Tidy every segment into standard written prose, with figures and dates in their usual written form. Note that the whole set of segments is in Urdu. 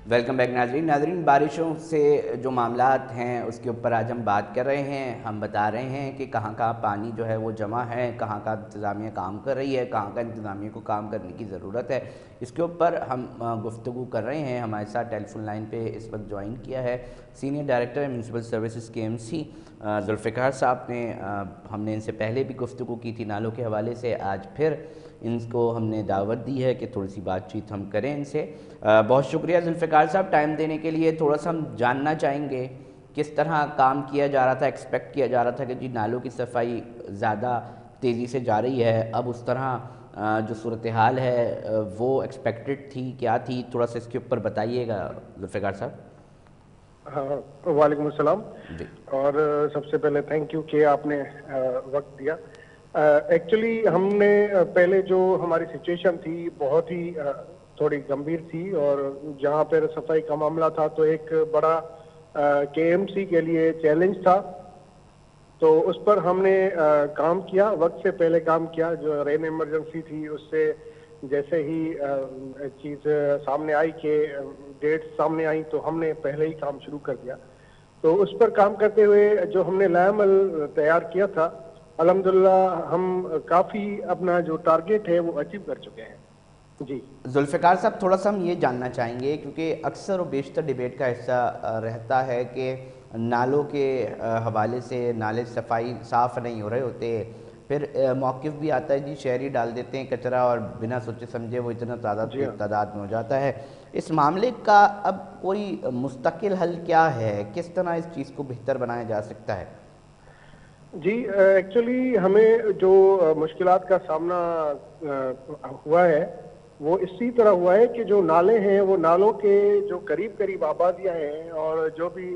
ویلکم بیک ناظرین بارشوں سے جو معاملات ہیں اس کے اوپر آج ہم بات کر رہے ہیں. ہم بتا رہے ہیں کہ کہاں کہاں پانی جو ہے وہ جمع ہے, کہاں کہاں انتظامیہ کام کر رہی ہے, کہاں کہاں انتظامیہ کو کام کرنے کی ضرورت ہے. اس کے اوپر ہم گفتگو کر رہے ہیں. ہمارے ساتھ ٹیلی فون لائن پہ اس وقت جوائن کیا ہے senior director municipal services KMC Zulfiqar صاحب نے. ہم نے ان سے پہلے بھی گفتگو کی تھی نالوں کے حوالے سے, آج پھر ان کو ہم نے دعوت دی ہے کہ تھوڑی سی بات چیت ہم کریں ان سے. بہت شکریہ ذوالفقار صاحب ٹائم دینے کے لیے. تھوڑا سا ہم جاننا چاہیں گے کس طرح کام کیا جا رہا تھا, ایکسپیکٹ کیا جا رہا تھا کہ جی نالوں کی صفائی زیادہ تیزی سے جا رہی ہے, اب اس طرح جو صورتحال ہے وہ ایکسپیکٹڈ تھی, کیا تھی؟ تھوڑا سا اس کے اوپر بتائیے گا ذوالفقار صاحب. ہاں, وعلیکم السلام. جی اور سب سے پہلے تھینک یو کہ آپ نے وقت دیا. ایکچولی ہم نے پہلے جو ہماری سچویشن تھی بہت ہی تھوڑی گمبھیر تھی, اور جہاں پر صفائی کا معاملہ تھا تو ایک بڑا KMC کے لیے چیلنج تھا. تو اس پر ہم نے کام کیا, وقت سے پہلے کام کیا. جو رین ایمرجنسی تھی اس سے جیسے ہی چیز سامنے آئی کہ ڈیٹ سامنے آئی تو ہم نے پہلے ہی کام شروع کر دیا. تو اس پر کام کرتے ہوئے جو ہم نے لائحہ تیار کیا تھا الحمدللہ ہم کافی اپنا جو ٹارگیٹ ہے وہ اچیو کر چکے ہیں. جی ذوالفقار صاحب تھوڑا سا ہم یہ جاننا چاہیں گے کیونکہ اکثر و بیشتر ڈیبیٹ کا حصہ رہتا ہے کہ نالوں کے حوالے سے نالے صفائی صاف نہیں ہو رہے ہوتے, پھر موقف بھی آتا ہے جی شہری ڈال دیتے ہیں کچرا اور بنا سوچے سمجھے وہ اتنا جی ہاں. تعداد میں ہو جاتا ہے. اس معاملے کا اب کوئی مستقل حل کیا ہے, کس طرح اس چیز کو بہتر بنایا جا سکتا ہے؟ جی ایکچولی ہمیں جو مشکلات کا سامنا ہوا ہے وہ اسی طرح ہوا ہے کہ جو نالے ہیں وہ نالوں کے جو قریب قریب آبادیاں ہیں اور جو بھی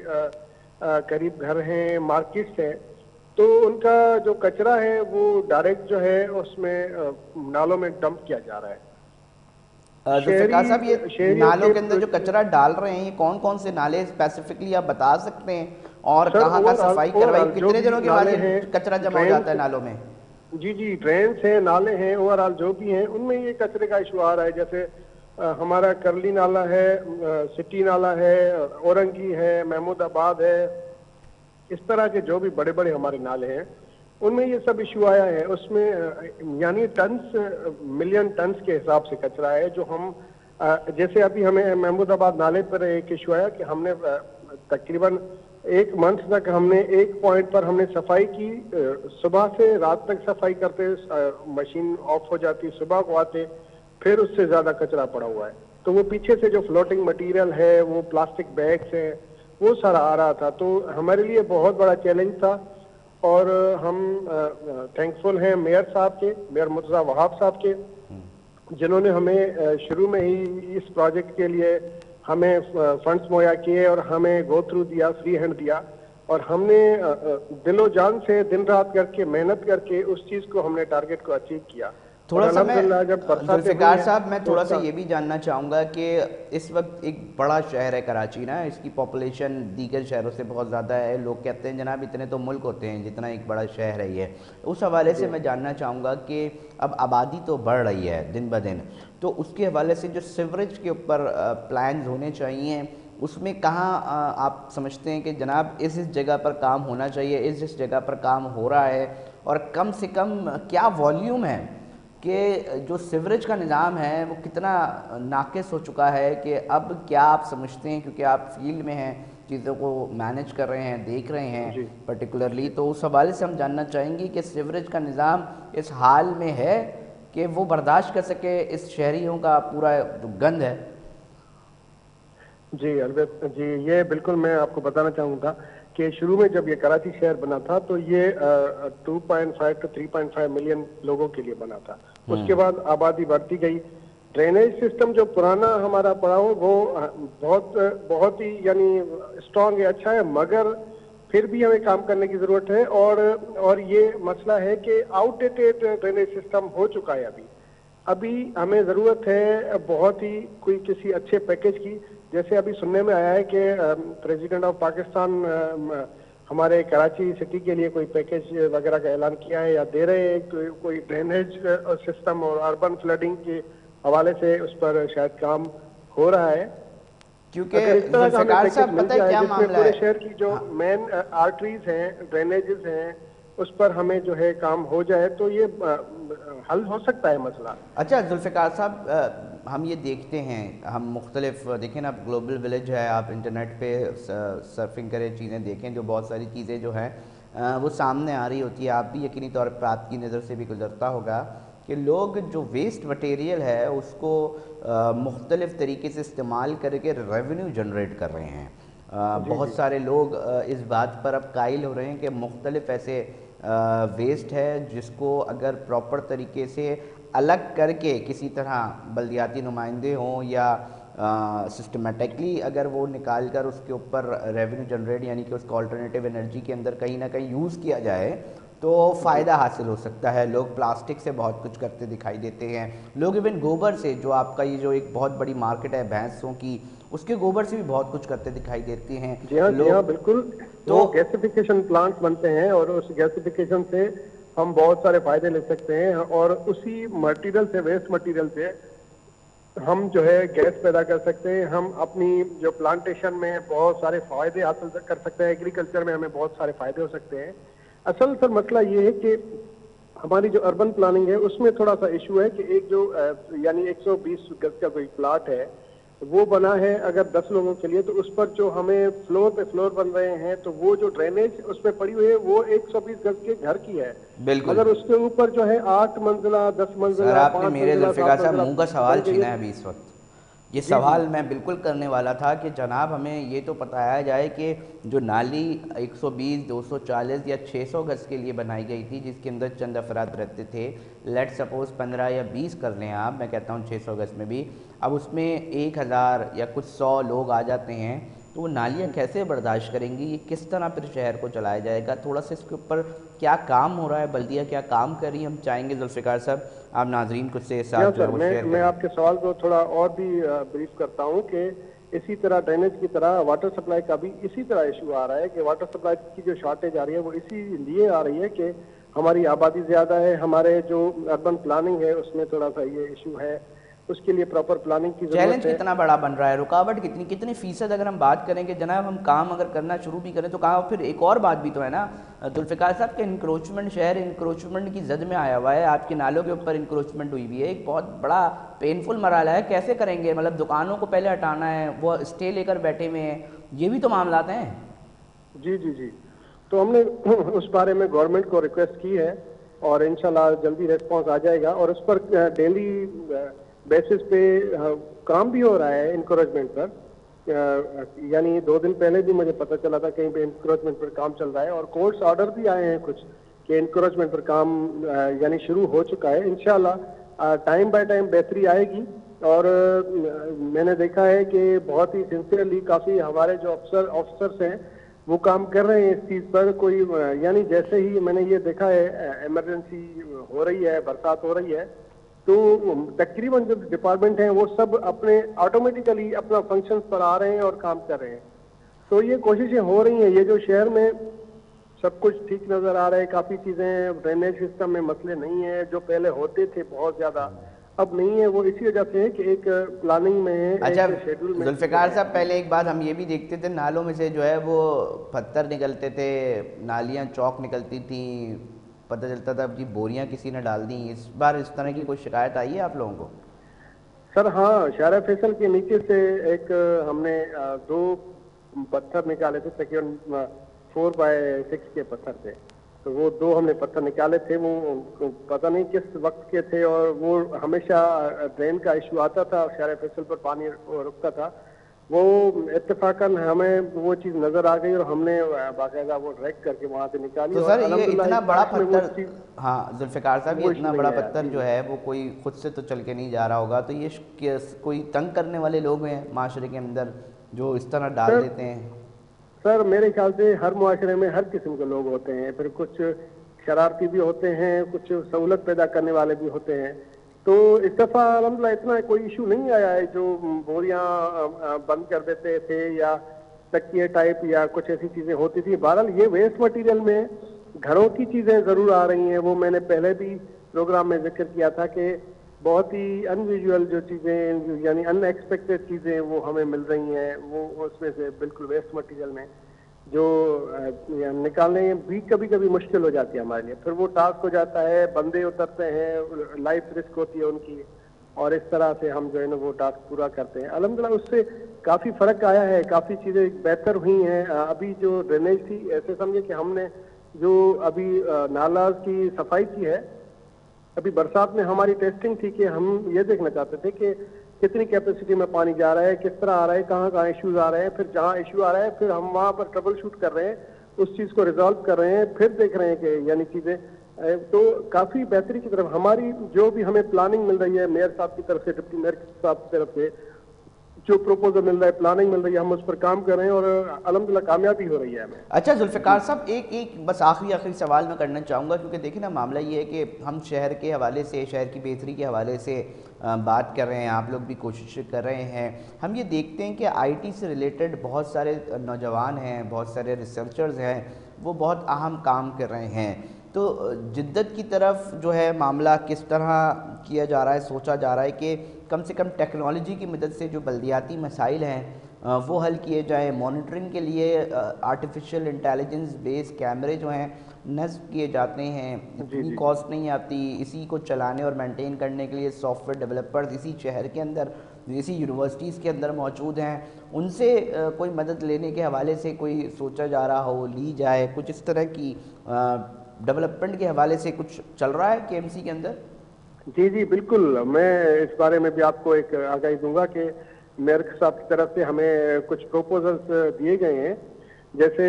قریب گھر ہیں, مارکیٹس ہیں, تو ان کا جو کچرا ہے وہ ڈائریکٹ جو ہے اس میں نالوں میں ڈمپ کیا جا رہا ہے. ذوالفقار صاحب یہ شہریوں نالوں کے اندر جو کچرا ڈال رہے ہیں یہ کون کون سے نالے اسپیسیفکلی آپ بتا سکتے ہیں, اور سر کہاں کہاں صفائی اوور کروائی, آل جو کتنے بھی دنوں کے بعد نالے یہ ہیں, کچرا جمع ہو جاتا ہے ڈرینس, نالوں میں؟ جی ڈرینس ہیں, نالے ہیں, اوور آل جو بھی ہیں ان میں یہ کچرے کا ایشو آ رہا ہے. جیسے ہمارا کرلی نالا ہے, سٹی نالا ہے, اورنگی ہے, محمود آباد ہے, اس طرح کے جو بھی بڑے بڑے ہمارے نالے ہیں ان میں یہ سب ایشو آیا ہے. اس میں یعنی ٹنس, ملین ٹنس کے حساب سے کچرا ہے جو ہم جیسے ابھی ہمیں محمود آباد نالے پر ایک ایشو آیا کہ ہم نے تقریباً 1 منتھ تک ہم نے ایک پوائنٹ پر ہم نے صفائی کی. صبح سے رات تک صفائی کرتے, مشین آف ہو جاتی, صبح کو آتے پھر اس سے زیادہ کچرا پڑا ہوا ہے. تو وہ پیچھے سے جو فلوٹنگ مٹیریل ہے, وہ پلاسٹک بیگس ہیں, وہ سارا آ رہا تھا. تو ہمارے لیے بہت بڑا چیلنج تھا, اور ہم تھینک فل ہیں میئر صاحب کے, میئر مرتضیٰ وہاب صاحب کے, جنہوں نے ہمیں شروع میں ہی اس پروجیکٹ کے لیے ہمیں فنڈز مہیا کیے اور ہمیں گو تھرو دیا, فری ہینڈ دیا, اور ہم نے دل و جان سے دن رات کر کے محنت کر کے اس چیز کو ہم نے ٹارگیٹ کو اچیو کیا. اور تھوڑا سا میں الحمدللہ جب برساتیں ہوئی ذوالفقار ہیں صاحب میں تو تھوڑا اس سا کا یہ بھی جاننا چاہوں گا کہ اس وقت ایک بڑا شہر ہے کراچی نا, اس کی پاپولیشن دیگر شہروں سے بہت زیادہ ہے. لوگ کہتے ہیں جناب اتنے تو ملک ہوتے ہیں جتنا ایک بڑا شہر ہے یہ. اس حوالے سے جی میں جاننا چاہوں گا کہ اب آبادی تو بڑھ رہی ہے دن بدن, تو اس کے حوالے سے جو سیوریج کے اوپر پلانز ہونے چاہیے اس میں کہاں آپ سمجھتے ہیں کہ جناب اس جگہ پر کام ہونا چاہیے, اس جگہ پر کام ہو رہا ہے, اور کم سے کم کیا والیوم ہے کہ جو سیوریج کا نظام ہے وہ کتنا ناقص ہو چکا ہے کہ اب کیا آپ سمجھتے ہیں, کیونکہ آپ فیلڈ میں ہیں, چیزوں کو مینیج کر رہے ہیں, دیکھ رہے ہیں جی پرٹیکولرلی, جی تو اس حوالے سے ہم جاننا چاہیں گے کہ سیوریج کا نظام اس حال میں ہے کہ وہ برداشت کر سکے اس شہریوں کا پورا جو گند ہے؟ جی البتہ جی, یہ بالکل میں آپ کو بتانا چاہوں گا کہ شروع میں جب یہ کراچی شہر بنا تھا تو یہ 2.5 to 3.5 ملین لوگوں کے لیے بنا تھا. اس کے بعد آبادی بڑھتی گئی. ڈرینیج سسٹم جو پرانا ہمارا پڑا ہو وہ بہت ہی یعنی اسٹرانگ ہے, اچھا ہے, مگر پھر بھی ہمیں کام کرنے کی ضرورت ہے. اور یہ مسئلہ ہے کہ آؤٹ ڈیٹڈ ڈرینیج سسٹم ہو چکا ہے. ابھی ہمیں ضرورت ہے بہت ہی کوئی کسی اچھے پیکیج کی. جیسے ابھی سننے میں آیا ہے کہ پریزیڈنٹ آف پاکستان ہمارے کراچی سٹی کے لیے کوئی پیکیج وغیرہ کا اعلان کیا ہے یا دے رہے ہیں, کوئی ڈرینیج سسٹم اور اربن فلڈنگ کے حوالے سے اس پر شاید کام ہو رہا ہے. کیونکہ اگر اس طرح کا ہمیں ذوالفقار پیکج صاحب مل پتہ ہے جائے کیا جس میں معاملہ پورے ہے. شہر کی جو مین آرٹریز ہیں، ڈرینیجز ہیں، اس پر ہمیں جو ہے کام ہو جائے تو یہ حل ہو سکتا ہے مسئلہ. اچھا ذوالفقار صاحب، ہم یہ دیکھتے ہیں، ہم مختلف دیکھیں نا، گلوبل ولیج ہے، آپ انٹرنیٹ پہ سرفنگ کریں، چیزیں دیکھیں، جو بہت ساری چیزیں جو ہیں وہ سامنے آ رہی ہوتی ہے. آپ بھی یقینی طور پہ آپ کی نظر سے بھی گزرتا ہوگا کہ لوگ جو ویسٹ مٹیریل ہے اس کو مختلف طریقے سے استعمال کر کے ریونیو جنریٹ کر رہے ہیں. جی بہت جی سارے لوگ اس بات پر اب قائل ہو رہے ہیں کہ مختلف ایسے ویسٹ ہے جس کو اگر پراپر طریقے سے الگ کر کے کسی طرح بلدیاتی نمائندے ہوں یا سسٹمیٹکلی اگر وہ نکال کر اس کے اوپر ریونیو جنریٹ، یعنی کہ اس کو آلٹرنیٹیو انرجی کے اندر کہیں نہ کہیں یوز کیا جائے تو جی فائدہ حاصل ہو سکتا ہے. لوگ پلاسٹک سے بہت کچھ کرتے دکھائی دیتے ہیں، لوگ ایون گوبر سے، جو آپ کا یہ جو ایک بہت بڑی مارکیٹ ہے بھینسوں کی، اس کے گوبر سے بھی بہت کچھ کرتے دکھائی دیتے ہیں جی ہاں جی لوگ. ہاں بالکل. تو وہ گیسیفیکیشن پلانٹس بنتے ہیں اور اس گیسیفیکیشن سے ہم بہت سارے فائدے لے سکتے ہیں، اور اسی مٹیریل سے، ویسٹ مٹیریل سے ہم جو ہے گیس پیدا کر سکتے ہیں. ہم اپنی جو پلانٹیشن میں بہت سارے فائدے حاصل کر سکتے ہیں، ایگریکلچر میں ہمیں بہت سارے فائدے ہو سکتے ہیں. اصل سر مسئلہ یہ ہے کہ ہماری جو اربن پلاننگ ہے اس میں تھوڑا سا ایشو ہے کہ ایک جو یعنی 120 گز کا کوئی پلاٹ ہے وہ بنا ہے اگر 10 لوگوں کے لیے، تو اس پر جو ہمیں فلور پہ فلور بن رہے ہیں تو وہ جو ڈرینیج اس پہ پڑی ہوئی ہے وہ 120 گز کے گھر کی ہے، بالکل. مگر اس کے اوپر جو ہے 8 منزلہ 10 سر منزلہ آپ نے 5 میرے منزلہ ذوالفقار 7 صاحب منزلہ منہ کا سوال بن گئی چھینا ہے ہے. ابھی اس وقت. یہ جی جی سوال میں بالکل کرنے والا تھا کہ جناب ہمیں یہ تو بتایا جائے کہ جو نالی 120 240 یا 600 گز کے لیے بنائی گئی تھی، جس کے اندر چند افراد رہتے تھے، لیٹ سپوز 15 یا 20 کر لیں آپ، میں کہتا ہوں 600 گز میں بھی، اب اس میں 1000 یا کچھ 100 لوگ آ جاتے ہیں تو وہ نالیاں کیسے برداشت کریں گی؟ یہ کس طرح پھر شہر کو چلایا جائے گا؟ تھوڑا سا اس کے اوپر کیا کام ہو رہا ہے، بلدیہ کیا کام کر رہی ہے؟ ہم چاہیں گے ذوالفقار صاحب آپ ناظرین کچھ سے جی ہاں ساتھ جو ہے سر، وہ شیئر میں کریں. آپ کے سوال کو تھوڑا اور بھی بریف کرتا ہوں کہ اسی طرح ڈرینیج کی طرح واٹر سپلائی کا بھی اسی طرح ایشو آ رہا ہے کہ واٹر سپلائی کی جو شارٹیج آ رہی ہے وہ اسی لیے آ رہی ہے کہ ہماری آبادی زیادہ ہے، ہمارے جو اربن پلاننگ ہے اس میں تھوڑا سا یہ ایشو ہے، اس کے لیے پراپر پلاننگ کی ضرورت چیلنج ہے. کتنا بڑا بن رہا ہے؟ رکاوٹ کتنی فیصد اگر ہم بات کریں کہ جناب ہم کام اگر کرنا شروع بھی کریں تو کہاں؟ پھر ایک اور بات بھی تو ہے نا ذوالفقار صاحب کہ انکروچمنٹ، شہر انکروچمنٹ کی زد میں آیا ہوا ہے، آپ کے نالوں کے اوپر انکروچمنٹ ہوئی بھی ہے، ایک بہت بڑا پینفل مرحلہ ہے. کیسے کریں گے؟ مطلب دکانوں کو پہلے ہٹانا ہے، وہ اسٹے لے کر بیٹھے ہوئے ہیں، یہ بھی تو معاملات ہیں. جی جی جی، تو ہم نے اس بارے میں گورنمنٹ کو ریکویسٹ کی ہے اور انشاءاللہ جلدی ریسپانس آ جائے گا، اور اس پر ڈیلی بیسس پہ کام بھی ہو رہا ہے انکریجمنٹ پر. یعنی 2 دن پہلے بھی مجھے پتہ چلا تھا کہیں پہ انکریجمنٹ پر کام چل رہا ہے، اور کورٹس آرڈر بھی آئے ہیں کچھ کہ انکریجمنٹ پر کام یعنی شروع ہو چکا ہے. انشاءاللہ ٹائم بائی ٹائم بہتری آئے گی. اور میں نے دیکھا ہے کہ بہت ہی سنسیئرلی کافی ہمارے جو آفیسرس ہیں وہ کام کر رہے ہیں اس چیز پر. کوئی یعنی جیسے ہی میں نے یہ دیکھا ہے ایمرجنسی ہو رہی ہے، برسات ہو رہی ہے، تو تقریباً جو ڈپارٹمنٹ ہیں وہ سب اپنے آٹومیٹیکلی اپنا فنکشنز پر آ رہے ہیں اور کام کر رہے ہیں. تو یہ کوششیں ہو رہی ہیں. یہ جو شہر میں سب کچھ ٹھیک نظر آ رہا ہے، کافی چیزیں ڈرینیج سسٹم میں مسئلے نہیں ہیں جو پہلے ہوتے تھے بہت زیادہ، اب نہیں ہے. وہ اسی وجہ سے ہے کہ ایک پلاننگ میں ہے، اچھا ایک شیڈول میں چیزیں ذوالفقار ہیں. صاحب، پہلے ایک بات ہم یہ بھی دیکھتے تھے، نالوں میں سے جو ہے وہ پتھر نکلتے تھے، نالیاں چوک نکلتی تھیں، پتہ چلتا تھا اب جی بوریاں کسی نے ڈال دیں. اس بار اس طرح کی جی کوئی شکایت آئی ہے آپ لوگوں کو؟ سر ہاں، شارع فیصل کے نیچے سے ایک ہم نے 2 پتھر نکالے تھے، تقریباً 4x6 کے پتھر تھے، تو وہ 2 ہم نے پتھر نکالے تھے. وہ پتہ نہیں کس وقت کے تھے، اور وہ ہمیشہ ڈرین کا ایشو آتا تھا، شارع فیصل پر پانی رکتا تھا. وہ اتفاقاً ہمیں وہ چیز نظر آ گئی اور ہم نے باقاعدہ وہ ڈریگ کر کے وہاں سے نکالی، تو اور سر یہ الحمدللہ اتنا اس بڑا بارش میں وہ پتھر، چیز ہاں ذوالفقار صاحب یہ وہ ایشو اتنا نہیں بڑا آیا. پتھر جی جو جی ہے وہ کوئی خود سے تو چل کے نہیں جا رہا ہوگا، تو یہ کوئی تنگ کرنے والے لوگ ہیں معاشرے کے اندر جو اس طرح ڈال سر دیتے ہیں؟ سر میرے خیال سے ہر معاشرے میں ہر قسم کے لوگ ہوتے ہیں، پھر کچھ شرارتی بھی ہوتے ہیں، کچھ سہولت پیدا کرنے والے بھی ہوتے ہیں. تو اس دفعہ الحمدللہ اتنا کوئی ایشو نہیں آیا ہے جو بوریاں بند کر دیتے تھے یا تکیے ٹائپ یا کچھ ایسی چیزیں ہوتی تھی. بہرحال یہ ویسٹ مٹیریل میں گھروں کی چیزیں ضرور آ رہی ہیں. وہ میں نے پہلے بھی پروگرام میں ذکر کیا تھا کہ بہت ہی انویژول جو چیزیں یعنی ان ایکسپیکٹڈ چیزیں وہ ہمیں مل رہی ہیں، وہ اس میں سے بالکل ویسٹ مٹیریل میں جو نکالنے بھی کبھی کبھی مشکل ہو جاتی ہے ہمارے لیے. پھر وہ ٹاسک ہو جاتا ہے، بندے اترتے ہیں، لائف رسک ہوتی ہے ان کی، اور اس طرح سے ہم جو ہے نا وہ ٹاسک پورا کرتے ہیں. الحمدللہ اس سے کافی فرق آیا ہے، کافی چیزیں بہتر ہوئی ہیں. ابھی جو ڈرینیج تھی، ایسے سمجھے کہ ہم نے جو ابھی نالاز کی صفائی کی ہے، ابھی برسات میں ہماری ٹیسٹنگ تھی کہ ہم یہ دیکھنا چاہتے تھے کہ کتنی کیپیسٹی میں پانی جا رہا ہے، کس طرح آ رہا ہے، کہاں کہاں ایشوز آ رہے ہیں. پھر جہاں ایشو آ رہا ہے پھر ہم وہاں پر ٹربل شوٹ کر رہے ہیں، اس چیز کو ریزالو کر رہے ہیں، پھر دیکھ رہے ہیں کہ یعنی چیزیں تو کافی بہتری کی طرف ہماری جو بھی ہمیں پلاننگ مل رہی ہے میئر صاحب کی طرف سے، ڈپٹی میئر صاحب کی طرف سے جو پروپوزل مل رہا ہے، پلاننگ مل رہی ہے، ہم اس پر کام کر رہے ہیں اور الحمدللہ کامیابی ہو رہی ہے ہمیں. اچھا ذوالفقار صاحب، ایک بس آخری سوال میں کرنا چاہوں گا، کیونکہ دیکھیں نا معاملہ یہ ہے کہ ہم شہر کے حوالے سے، شہر کی بہتری کے حوالے سے بات کر رہے ہیں، آپ لوگ بھی کوشش کر رہے ہیں. ہم یہ دیکھتے ہیں کہ آئی ٹی سے ریلیٹڈ بہت سارے نوجوان ہیں، بہت سارے ریسرچرز ہیں، وہ بہت اہم کام کر رہے ہیں. تو جدت کی طرف جو ہے معاملہ کس طرح کیا جا رہا ہے، سوچا جا رہا ہے کہ کم سے کم ٹیکنالوجی کی مدد سے جو بلدیاتی مسائل ہیں وہ حل کیے جائیں. مانیٹرنگ کے لیے آرٹیفیشیل انٹیلیجنس بیس کیمرے جو ہیں نصب کیے جاتے ہیں، اتنی کاسٹ نہیں آتی. اسی کو چلانے اور مینٹین کرنے کے لیے سافٹ ویئر ڈیولپرز اسی شہر کے اندر، اسی یونیورسٹیز کے اندر موجود ہیں. ان سے کوئی مدد لینے کے حوالے سے کوئی سوچا جا رہا ہو، لی جائے، کچھ اس طرح کی ڈیولپمنٹ کے حوالے سے کچھ چل رہا ہے کے ایم سی کے اندر؟ جی بالکل، میں اس بارے میں بھی آپ کو ایک آگاہی دوں گا کہ میئر صاحب کی طرف سے ہمیں کچھ پروپوزلس دیے گئے ہیں. جیسے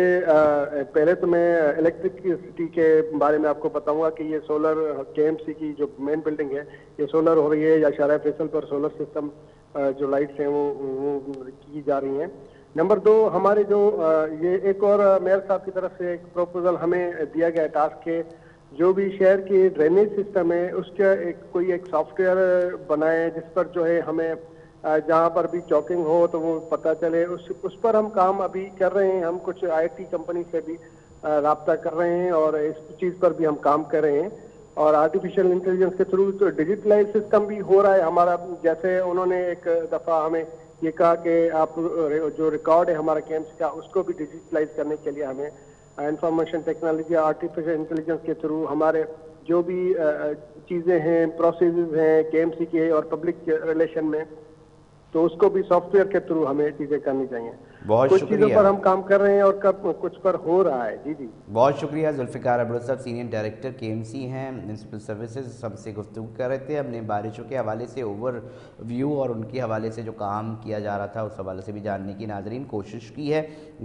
پہلے تو میں الیکٹرکسٹی کے بارے میں آپ کو بتاؤں گا کہ یہ سولر کے ایم سی کی جو مین بلڈنگ ہے یہ سولر ہو رہی ہے، یا شارع فیصل پر سولر سسٹم جو لائٹس ہیں وہ کی جا رہی ہیں. نمبر 2، ہمارے جو یہ ایک اور میئر صاحب کی طرف سے ایک پروپوزل ہمیں دیا گیا ٹاسک کے جو بھی شہر کی ڈرینیج سسٹم ہے اس کا کوئی ایک سافٹ ویئر بنائے جس پر جو ہے ہمیں جہاں پر بھی چوکنگ ہو تو وہ پتہ چلے. اس پر ہم کام ابھی کر رہے ہیں. ہم کچھ آئی ٹی کمپنی سے بھی رابطہ کر رہے ہیں اور اس چیز پر بھی ہم کام کر رہے ہیں. اور آرٹیفیشیل انٹیلیجنس کے تھرو تو ڈیجیٹلائز سسٹم بھی ہو رہا ہے ہمارا. جیسے انہوں نے ایک دفعہ ہمیں یہ کہا کہ آپ جو ریکارڈ ہے ہمارا کے ایم سی کا اس کو بھی ڈیجیٹلائز کرنے کے لیے ہمیں انفارمیشن ٹیکنالوجی آرٹیفیشیل انٹیلیجنس کے تھرو ہمارے جو بھی چیزیں ہیں، پروسیسز ہیں کے ایم سی کے اور پبلک ریلیشن میں، تو اس کو بھی سافٹ ویئر کے تھرو ہمیں چیزیں کرنی چاہیے. بہت کچھ چیزوں شکریہ. پر ہم کام کر رہے ہیں اور کچھ پر ہو رہا ہے. جی بہت شکریہ. ذوالفقار ابرز صاحب سینئر ڈائریکٹر کے ایم سی ہیں، میونسپل سروسز، ہم سے گفتگو کر رہے تھے. ہم نے بارشوں کے حوالے سے اوور ویو اور ان کے حوالے سے جو کام کیا جا رہا تھا اس حوالے سے بھی جاننے کی ناظرین کوشش کی ہے.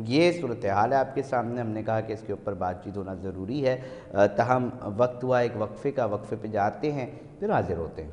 یہ صورتحال ہے آپ کے سامنے. ہم نے کہا کہ اس کے اوپر بات چیت ہونا ضروری ہے. تاہم وقت ہوا ایک وقفے کا، وقفے پہ جاتے ہیں پھر حاضر ہوتے ہیں.